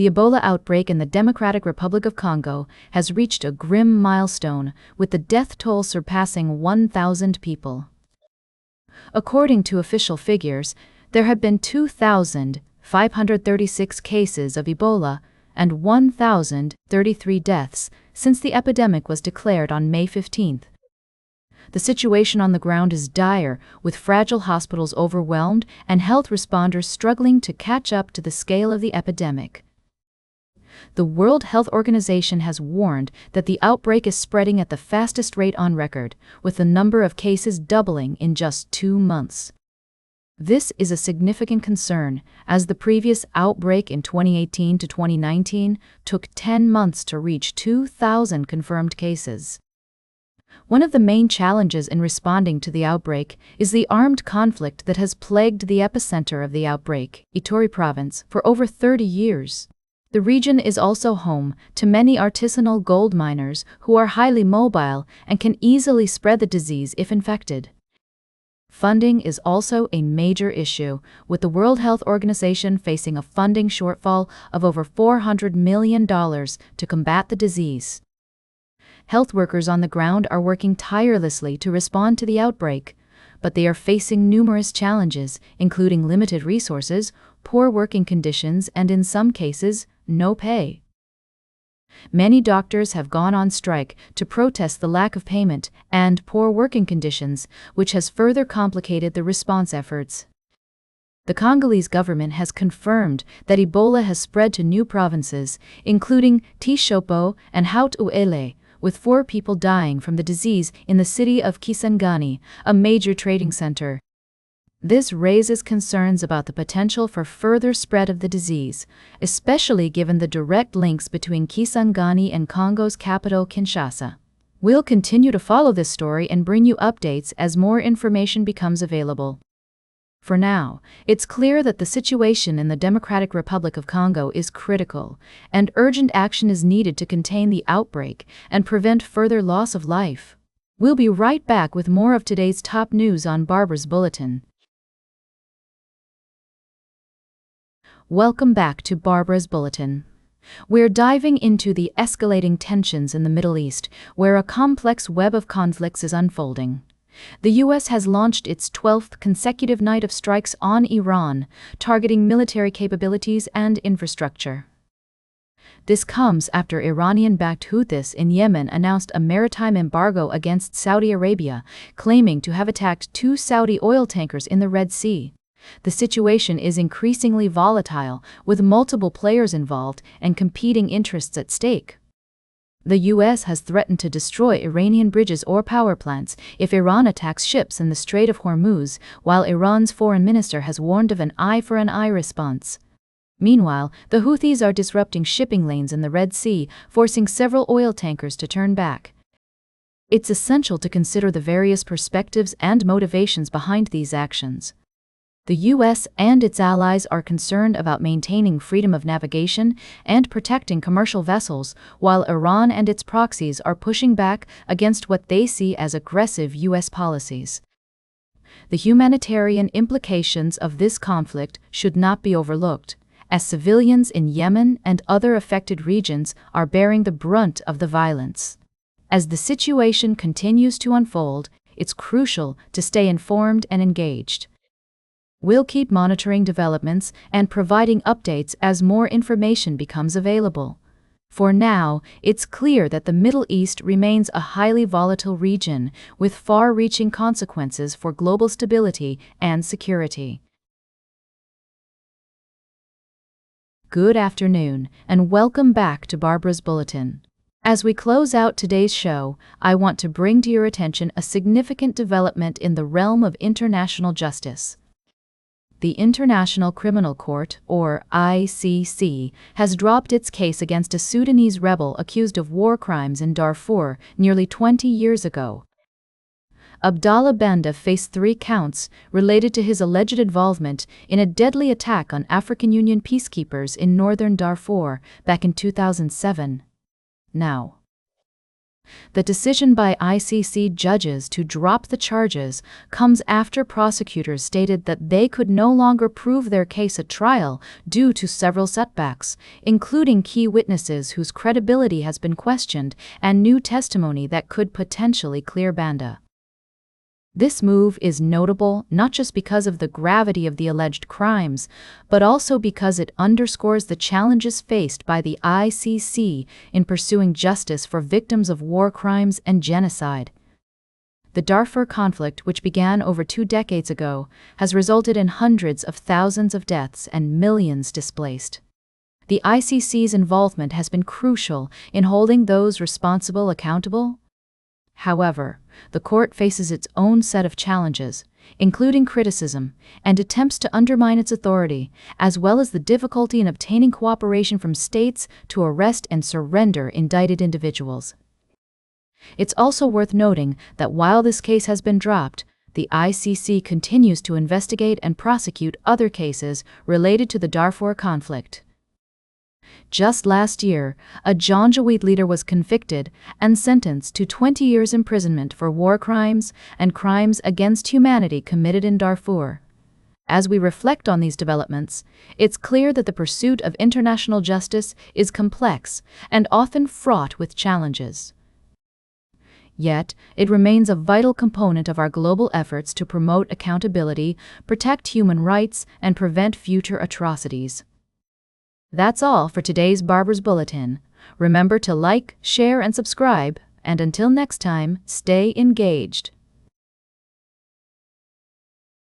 the Ebola outbreak in the Democratic Republic of Congo has reached a grim milestone, with the death toll surpassing 1,000 people. According to official figures, there have been 2,536 cases of Ebola and 1,033 deaths since the epidemic was declared on May 15. The situation on the ground is dire, with fragile hospitals overwhelmed and health responders struggling to catch up to the scale of the epidemic. The World Health Organization has warned that the outbreak is spreading at the fastest rate on record, with the number of cases doubling in just 2 months. This is a significant concern, as the previous outbreak in 2018 to 2019 took 10 months to reach 2,000 confirmed cases. One of the main challenges in responding to the outbreak is the armed conflict that has plagued the epicenter of the outbreak, Ituri province, for over 30 years. The region is also home to many artisanal gold miners who are highly mobile and can easily spread the disease if infected. Funding is also a major issue, with the World Health Organization facing a funding shortfall of over $400 million to combat the disease. Health workers on the ground are working tirelessly to respond to the outbreak, but they are facing numerous challenges, including limited resources, poor working conditions, and in some cases, no pay. Many doctors have gone on strike to protest the lack of payment and poor working conditions, which has further complicated the response efforts. The Congolese government has confirmed that Ebola has spread to new provinces, including Tshopo and Haut-Uele, with 4 people dying from the disease in the city of Kisangani, a major trading center. This raises concerns about the potential for further spread of the disease, especially given the direct links between Kisangani and Congo's capital, Kinshasa. We'll continue to follow this story and bring you updates as more information becomes available. For now, it's clear that the situation in the Democratic Republic of Congo is critical, and urgent action is needed to contain the outbreak and prevent further loss of life. We'll be right back with more of today's top news on Barbara's Bulletin. Welcome back to Barbara's Bulletin. We're diving into the escalating tensions in the Middle East, where a complex web of conflicts is unfolding. The U.S. has launched its 12th consecutive night of strikes on Iran, targeting military capabilities and infrastructure. This comes after Iranian-backed Houthis in Yemen announced a maritime embargo against Saudi Arabia, claiming to have attacked 2 Saudi oil tankers in the Red Sea. The situation is increasingly volatile, with multiple players involved and competing interests at stake. The U.S. has threatened to destroy Iranian bridges or power plants if Iran attacks ships in the Strait of Hormuz, while Iran's foreign minister has warned of an eye-for-an-eye response. Meanwhile, the Houthis are disrupting shipping lanes in the Red Sea, forcing several oil tankers to turn back. It's essential to consider the various perspectives and motivations behind these actions. The U.S. and its allies are concerned about maintaining freedom of navigation and protecting commercial vessels, while Iran and its proxies are pushing back against what they see as aggressive U.S. policies. The humanitarian implications of this conflict should not be overlooked, as civilians in Yemen and other affected regions are bearing the brunt of the violence. As the situation continues to unfold, it's crucial to stay informed and engaged. We'll keep monitoring developments and providing updates as more information becomes available. For now, it's clear that the Middle East remains a highly volatile region, with far-reaching consequences for global stability and security. Good afternoon, and welcome back to Barbara's Bulletin. As we close out today's show, I want to bring to your attention a significant development in the realm of international justice. The International Criminal Court, or ICC, has dropped its case against a Sudanese rebel accused of war crimes in Darfur nearly 20 years ago. Abdallah Benda faced 3 counts related to his alleged involvement in a deadly attack on African Union peacekeepers in northern Darfur back in 2007. Now, The decision by ICC judges to drop the charges comes after prosecutors stated that they could no longer prove their case at trial due to several setbacks, including key witnesses whose credibility has been questioned and new testimony that could potentially clear Banda. This move is notable not just because of the gravity of the alleged crimes, but also because it underscores the challenges faced by the ICC in pursuing justice for victims of war crimes and genocide. The Darfur conflict, which began over 2 decades ago, has resulted in hundreds of thousands of deaths and millions displaced. The ICC's involvement has been crucial in holding those responsible accountable. However, the court faces its own set of challenges, including criticism and attempts to undermine its authority, as well as the difficulty in obtaining cooperation from states to arrest and surrender indicted individuals. It's also worth noting that while this case has been dropped, the ICC continues to investigate and prosecute other cases related to the Darfur conflict. Just last year, a Janjaweed leader was convicted and sentenced to 20 years imprisonment for war crimes and crimes against humanity committed in Darfur. As we reflect on these developments, it's clear that the pursuit of international justice is complex and often fraught with challenges. Yet, it remains a vital component of our global efforts to promote accountability, protect human rights, and prevent future atrocities. That's all for today's Barber's Bulletin. Remember to like, share, and subscribe, and until next time, stay engaged.